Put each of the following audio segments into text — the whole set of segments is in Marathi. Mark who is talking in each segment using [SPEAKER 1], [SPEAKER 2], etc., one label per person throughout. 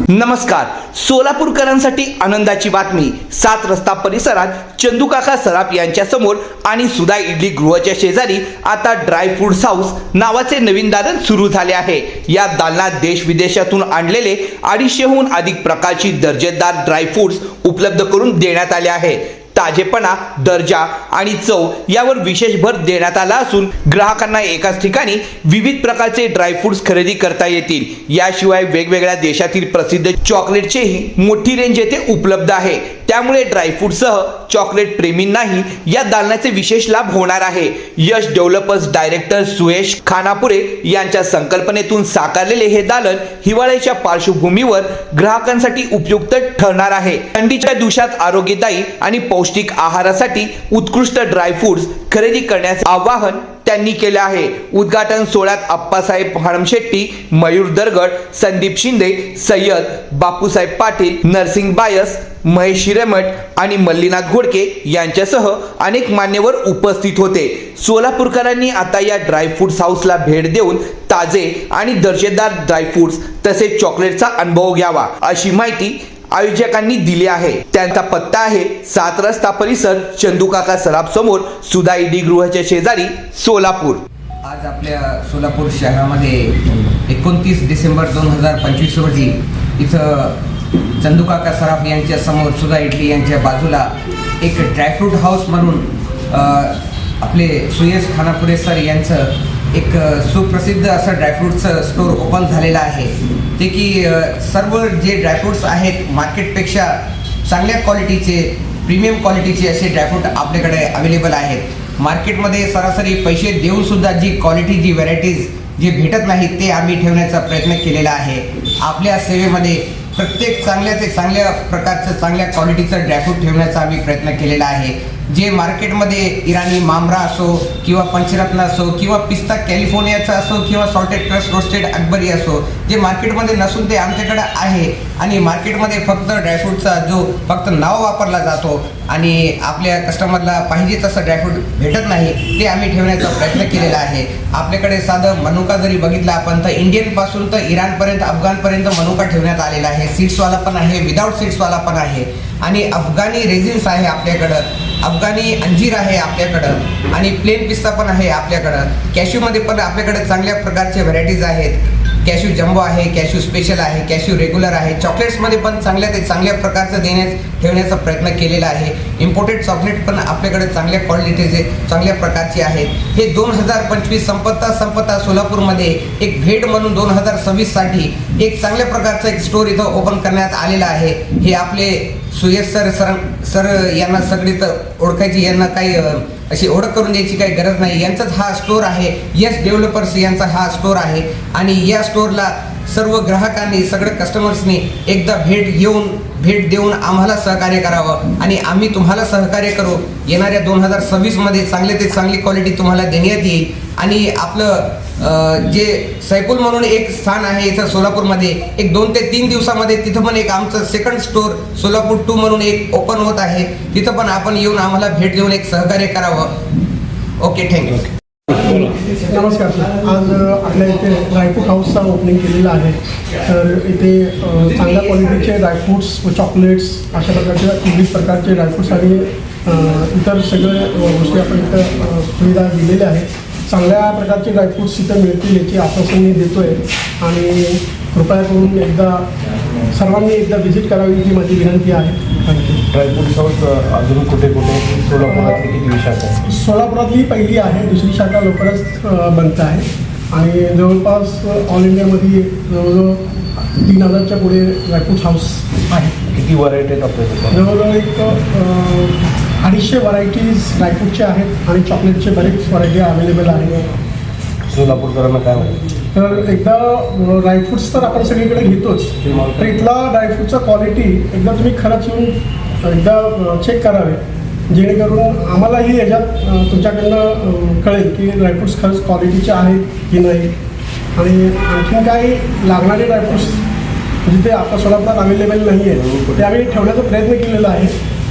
[SPEAKER 1] नमस्कार. सोलापूरकरांसाठी आनंदाची बातमी. 7 रस्ता परिसरात चंदूकाका सराफ यांच्या समोर आणि सुधा इडली गृहाच्या शेजारी आता ड्राय फ्रूट्स हाऊस नावाचे नवीन दालन सुरू झाले आहे. या दालनात देश विदेशातून आणलेले 250हून अधिक प्रकारची दर्जेदार ड्राय फ्रूट्स उपलब्ध करून देण्यात आले आहे. ताजेपणा, दर्जा आणि चव यावर विशेष भर देण्यात आला असून ग्राहकांना एकाच ठिकाणी विविध प्रकारचे ड्रायफ्रूट्स खरेदी करता येतील. याशिवाय वेगवेगळ्या देशातील प्रसिद्ध चॉकलेटचेही मोठी रेंज येथे उपलब्ध आहे. त्यामुळे ड्रायफ्रूटसह चॉकलेट प्रेमींनाही या दालनाचे विशेष लाभ होणार आहे. यश डेव्हलपर्स डायरेक्टर सुयश खानापुरे यांच्या संकल्पनेतून साकारलेले हे दालन हिवाळ्याच्या पार्श्वभूमीवर ग्राहकांसाठी उपयुक्त ठरणार आहे. थंडीच्या दिवसात आरोग्यदायी आणि पौष्टिक आहारासाठी उत्कृष्ट ड्रायफ्रूट्स खरेदी करण्याचे आवाहन त्यांनी केले आहे. उद्घाटन सोहळ्यात अप्पासाहेब हणमशेट्टी, मयूर दरगड, संदीप शिंदे, सय्यद बापूसाहेब पाटील, नरसिंग बायस, महेश हिरेमठ आणि मल्लीनाथ घोडके यांच्यासह अनेक मान्यवर उपस्थित होते. सोलापूरकरांनी आता या ड्रायफ्रूट्स हाऊसला भेट देऊन ताजे आणि दर्जेदार ड्रायफ्रूट्स तसेच चॉकलेटचा अनुभव घ्यावा अशी माहिती आयोजकांनी दिली आहे. त्यांचा पत्ता आहे 7 रस्ता परिसर, चंदूकाका सराफ समोर, सुधा इडली गृहाच्या शेजारी, सोलापूर.
[SPEAKER 2] आज आपल्या सोलापूर शहरामध्ये 29 डिसेंबर 2025 रोजी इथं चंदूकाका सराफ यांच्या समोर, सुधा इडली यांच्या बाजूला एक ड्रायफ्रूट हाऊस म्हणून आपले सुयश खानापुरे सर यांचं एक सुप्रसिद्ध असं ड्रायफ्रूटचं स्टोअर ओपन झालेलं आहे. ते की सर्व जे ड्रायफ्रूट्स आहेत मार्केटपेक्षा चांगल्या क्वालिटीचे, प्रीमियम क्वालिटीचे असे ड्रायफ्रूट आपल्याकडे अवेलेबल आहेत. मार्केटमध्ये सरासरी पैसे देऊनसुद्धा जी क्वालिटी, जी व्हरायटीज जे भेटत नाही ते आम्ही ठेवण्याचा प्रयत्न केलेला आहे. आपल्या सेवेमध्ये प्रत्येक चांगल्या ते चांगल्या प्रकारचं, चांगल्या क्वालिटीचं ड्रायफ्रूट ठेवण्याचा आम्ही प्रयत्न केलेला आहे. जे मार्केटमध्ये इराणी मामरा असो किंवा पंचरत्न असो किंवा पिस्ता कॅलिफोर्नियाचा असो किंवा सॉल्टेड क्रस्ट रोस्टेड अकबरी असो, जे मार्केटमध्ये नसून ते आमच्याकडे आहे. आणि मार्केटमध्ये फक्त ड्रायफ्रूटचा जो फक्त नाव वापरला जातो आणि आपल्या कस्टमरला पाहिजे तसं ड्रायफ्रूट भेटत नाही, ते आम्ही ठेवण्याचा प्रयत्न केलेला आहे. आपल्याकडे साधं मनुका जरी बघितला आपण तर इंडियनपासून तर इराणपर्यंत, अफगाणपर्यंत मनुका ठेवण्यात आलेला आहे. सीड्सवाला पण आहे, विदाऊट सीड्सवाला पण आहे आणि अफगाणी रेझिन्स आहे आपल्याकडं, अफगाणी अंजीर आहे आपल्याकडं आणि प्लेन पिस्ता पण आहे आपल्याकडं. कॅश्यूमध्ये पण आपल्याकडे चांगल्या प्रकारचे व्हरायटीज आहेत. कॅश्यू जम्बो आहे, कॅश्यू स्पेशल आहे, कॅश्यू रेग्युलर आहे. चॉकलेट्समध्ये पण चांगल्या ते चांगल्या प्रकारचं ठेवण्याचा प्रयत्न केलेला आहे. इम्पोर्टेड चॉकलेट पण आपल्याकडे चांगल्या क्वालिटीचे, चांगल्या प्रकारचे आहेत. हे 2025 संपता सोलापूरमध्ये एक भेट म्हणून 2026साठी एक चांगल्या प्रकारचं एक स्टोअर इथं ओपन करण्यात आलेला आहे. हे आपले सुयश सर यांना सगळी तर ओळखायची, यांना काही अशी ओळख करून द्यायची काही गरज नाही. यांचाच हा स्टोअर आहे. यश डेव्हलपर्स यांचा हा स्टोअर आहे आणि या स्टोअरला सर्व ग्राहकांनी, सगळ्या कस्टमर्सनी एकदा भेट देऊन आम्हाला सहकार्य करावं आणि आम्ही तुम्हाला सहकार्य करू. येणाऱ्या 2026मध्ये चांगले ते चांगली क्वालिटी तुम्हाला देण्यात येईल. आणि आपलं जे सैफुल म्हणून एक स्थान आहे इथं सोलापूरमध्ये, एक 2 ते 3 दिवसामध्ये तिथं पण एक आमचं सेकंड स्टोअर सोलापूर 2 म्हणून एक ओपन होत आहे. तिथं पण आपण येऊन आम्हाला भेट देऊन एक सहकार्य करावं. Okay, thank you.
[SPEAKER 3] नमस्कार सर. आज आपल्या इथे ड्रायफ्रूट हाऊसचा ओपनिंग केलेला आहे. तर इथे चांगल्या क्वालिटीचे ड्रायफ्रूट्स व चॉकलेट्स अशा प्रकारचे विविध प्रकारचे ड्रायफ्रूट्स आणि इतर सगळे गोष्टी आपण इथं सुविधा दिलेल्या आहेत. चांगल्या प्रकारचे ड्रायफ्रूट्स इथं मिळतील याची आश्वासन मी देतो आहे आणि कृपया करून सर्वांनी एकदा व्हिजिट करावी ही माझी विनंती आहे. थँक्यू.
[SPEAKER 4] ड्रायफ्रूट हाऊस अजून कुठे सोलापुरातली किती शाखा आहे?
[SPEAKER 3] सोलापुरातली पहिली आहे, दुसरी शाखा लवकरच बनत आहे आणि जवळपास ऑल इंडियामध्ये जवळजवळ 3000च्या पुढे ड्रायफ्रूट हाऊस आहे.
[SPEAKER 4] किती व्हरायटी आहेत आपल्याकडे?
[SPEAKER 3] जवळजवळ एक 250 व्हरायटीज ड्रायफ्रूटचे आहेत आणि चॉकलेटचे बरेच व्हरायटी अवेलेबल आहे.
[SPEAKER 4] सोलापूरकरांना काय होईल?
[SPEAKER 3] तर एकदा ड्रायफ्रूट्स तर आपण सगळीकडे घेतोच, तर इथला ड्रायफ्रूटचा क्वालिटी एकदा तुम्ही खरंच येऊन एकदा चेक करावे, जेणेकरून आम्हालाही याच्यात तुमच्याकडनं कळेल की ड्रायफ्रूट्स खरंच क्वालिटीचे आहेत की नाही. आणि आणखीन काही लागणारे ड्रायफ्रूट्स जिथे आता सोलापुरात अवेलेबल नाही आहे ते आम्ही ठेवण्याचा प्रयत्न केलेला आहे.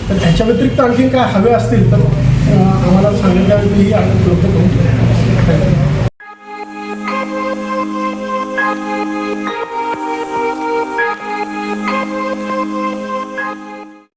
[SPEAKER 3] तर ह्याच्या व्यतिरिक्त आणखीन काय हवे असतील तर आम्हाला सांगितल्यावरही उपलब्ध करून